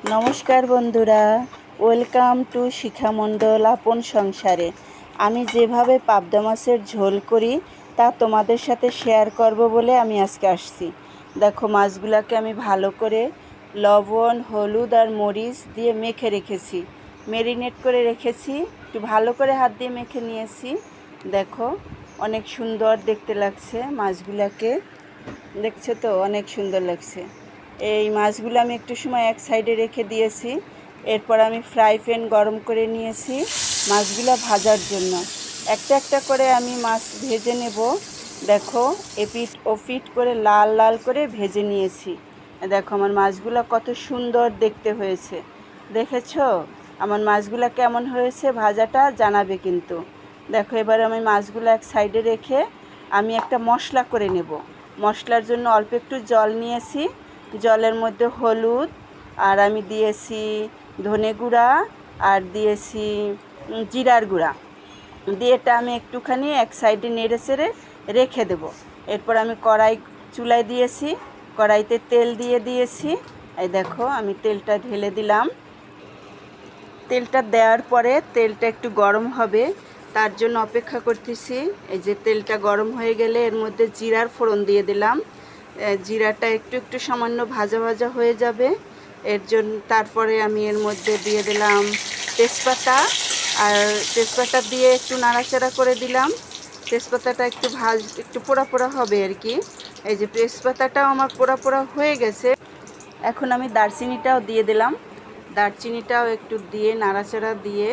নমস্কার বন্ধুরা, welcome to শিখা মণ্ডল আপন সংসারে। আমি যেভাবে পাবদা মাছের ঝোল করি তা তোমাদের সাথে শেয়ার করব বলে আমি আজকে আসছি। দেখো, মাছগুলোকে আমি ভালো করে লবণ, হলুদ আর মরিচ দিয়ে মেখে রেখেছি, ম্যারিনেট করে রেখেছি। একটু ভালো করে হাত দিয়ে মেখে নিয়েছি। দেখো, অনেক সুন্দর দেখতে লাগছে মাছগুলোকে। দেখছো তো, অনেক সুন্দর লাগছে। এই মাছগুলো আমি একটু সময় এক সাইডে রেখে দিয়েছি। এরপর আমি ফ্রাই প্যান গরম করে নিয়েছি মাছগুলো ভাজার জন্য। একটা একটা করে আমি মাছ ভেজে নেব। দেখো, এপিট ওপিট করে লাল লাল করে ভেজে নিয়েছি। দেখো আমার মাছগুলো কত সুন্দর দেখতে হয়েছে। দেখেছো আমার মাছগুলো কেমন হয়েছে? ভাজাটা জানাবে কিন্তু। দেখো, এবার আমি মাছগুলো এক সাইডে রেখে আমি একটা মশলা করে নেব। মশলার জন্য অল্প একটু জল নিয়েছি। জলের মধ্যে হলুদ আর আমি দিয়েছি ধনে গুঁড়া আর দিয়েছি জিরার গুঁড়া দিয়ে এটা আমি একটুখানি এক সাইডে নেড়ে চেড়ে রেখে দেব। এরপর আমি কড়াই চুলায় দিয়েছি, কড়াইতে তেল দিয়ে দিয়েছি। এই দেখো, আমি তেলটা ঢেলে দিলাম। তেলটা দেওয়ার পরে তেলটা একটু গরম হবে, তার জন্য অপেক্ষা করতেছি। এই যে তেলটা গরম হয়ে গেলে এর মধ্যে জিরার ফোড়ন দিয়ে দিলাম। জিরাটা একটু একটু সামান্য ভাজা ভাজা হয়ে যাবে। এর জন্য তারপরে আমি এর মধ্যে দিয়ে দিলাম তেজপাতা। আর তেজপাতা দিয়ে একটু নাড়াচাড়া করে দিলাম। তেজপাতাটা একটু পোড়া পোড়া হবে আর কি। এই যে তেজপাতাটাও আমার পোড়া পোড়া হয়ে গেছে। এখন আমি দারচিনিটাও দিয়ে দিলাম। দারচিনিটাও একটু দিয়ে নাড়াচাড়া দিয়ে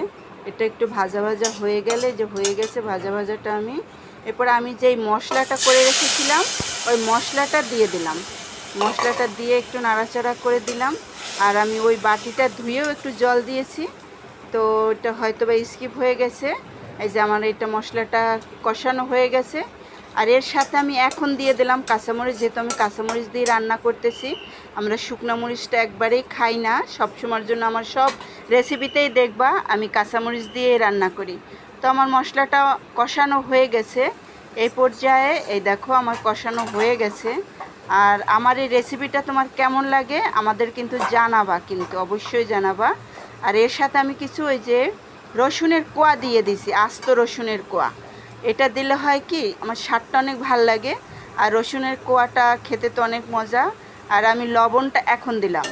এটা একটু ভাজা ভাজা হয়ে গেলে, যে হয়ে গেছে ভাজা ভাজাটা, এরপর আমি যেই মশলাটা করে রেখেছিলাম ওই মশলাটা দিয়ে দিলাম। মশলাটা দিয়ে একটু নাড়াচাড়া করে দিলাম। আর আমি ওই বাটিটা ধুয়েও একটু জল দিয়েছি, তো এটা হয়তো বা স্কিপ হয়ে গেছে। এই যে আমার এটা মশলাটা কষানো হয়ে গেছে। আর এর সাথে আমি এখন দিয়ে দিলাম কাঁচামরিচ, যেহেতু আমি কাঁচামরিচ দিয়ে রান্না করতেছি। আমরা শুকনো মরিচটা একবারেই খাই না সবসময়ের জন্য। আমার সব রেসিপিতেই দেখবা আমি কাঁচামরিচ দিয়ে রান্না করি। তো আমার মশলাটা কষানো হয়ে গেছে। এই পর্যায়ে এই দেখো আমার কষানো হয়ে গেছে। আর আমার এই রেসিপিটা তোমার কেমন লাগে আমাদের কিন্তু জানাবা, কিন্তু অবশ্যই জানাবা। আর এর সাথে আমি কিছু ওই যে রসুনের কোয়া দিয়ে দিছি, আস্ত রসুনের কোয়া। এটা দিলে হয় কি, আমার স্বাদটা অনেক ভাল লাগে। আর রসুনের কোয়াটা খেতে তো অনেক মজা। আর আমি লবণটা এখন দিলাম।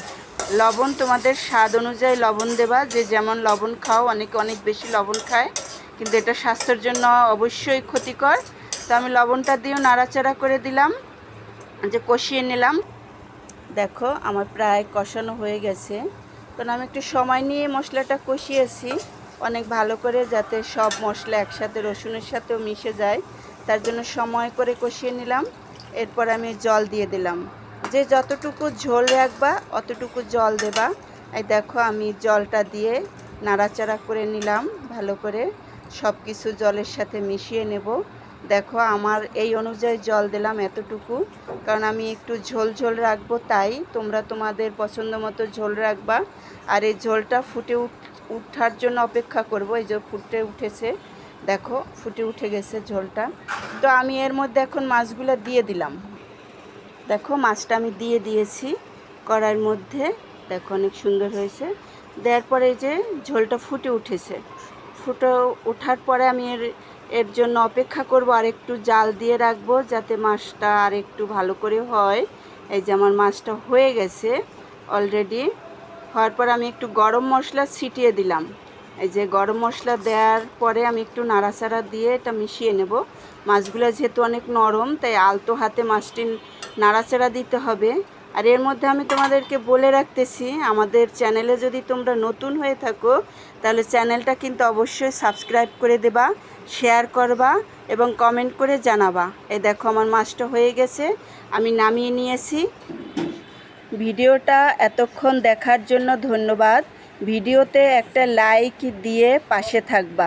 লবণ তোমাদের স্বাদ অনুযায়ী লবণ দেবা, যে যেমন লবণ খাও। অনেকে অনেক বেশি লবণ খায়, কিন্তু এটা স্বাস্থ্যের জন্য অবশ্যই ক্ষতিকর। তো আমি লবণটা দিয়েও নাড়াচাড়া করে দিলাম, যে কষিয়ে নিলাম। দেখো আমার প্রায় কষানো হয়ে গেছে। কারণ আমি একটু সময় নিয়ে মশলাটা কষিয়েছি অনেক ভালো করে, যাতে সব মশলা একসাথে রসুনের সাথেও মিশে যায়। তার জন্য সময় করে কষিয়ে নিলাম। এরপর আমি জল দিয়ে দিলাম। যে যতটুকু ঝোল রাখবা অতটুকু জল দেবা। এই দেখো আমি জলটা দিয়ে নাড়াচাড়া করে নিলাম ভালো করে, সব কিছু জলের সাথে মিশিয়ে নেব। দেখো আমার এই অনুযায়ী জল দিলাম এতটুকু, কারণ আমি একটু ঝোল ঝোল রাখবো, তাই তোমরা তোমাদের পছন্দ মতো ঝোল রাখবা। আর এই ঝোলটা ফুটে উঠার জন্য অপেক্ষা করব। এই যে ফুটে উঠেছে, দেখো ফুটে উঠে গেছে ঝোলটা। তো আমি এর মধ্যে এখন মাছগুলো দিয়ে দিলাম। দেখো মাছটা আমি দিয়ে দিয়েছি কড়াইয়ের মধ্যে। দেখো অনেক সুন্দর হয়েছে। দেওয়ার পরে এই যে ঝোলটা ফুটে উঠেছে। ফুটে ওঠার পরে আমি এর জন্য অপেক্ষা করব, আর একটু জাল দিয়ে রাখবো যাতে মাছটা আর একটু ভালো করে হয়। এই যে আমার মাছটা হয়ে গেছে অলরেডি। হওয়ার পর আমি একটু গরম মশলা ছিটিয়ে দিলাম। এই যে গরম মশলা দেওয়ার পরে আমি একটু নাড়াচাড়া দিয়ে এটা মিশিয়ে নেব। মাছগুলো যেহেতু অনেক নরম, তাই আলতো হাতে মাছটি নাড়াচাড়া দিতে হবে। আর এর মধ্যে আমি তোমাদেরকে বলে রাখতেছি, আমাদের চ্যানেলে যদি তোমরা নতুন হয়ে থাকো তাহলে চ্যানেলটা কিন্তু অবশ্যই সাবস্ক্রাইব করে দেবা, শেয়ার করবা এবং কমেন্ট করে জানাবা। এই দেখো আমার মাছটা হয়ে গেছে, আমি নামিয়ে নিয়েছি। ভিডিওটা এতক্ষণ দেখার জন্য ধন্যবাদ। ভিডিওতে একটা লাইক দিয়ে পাশে থাকবা।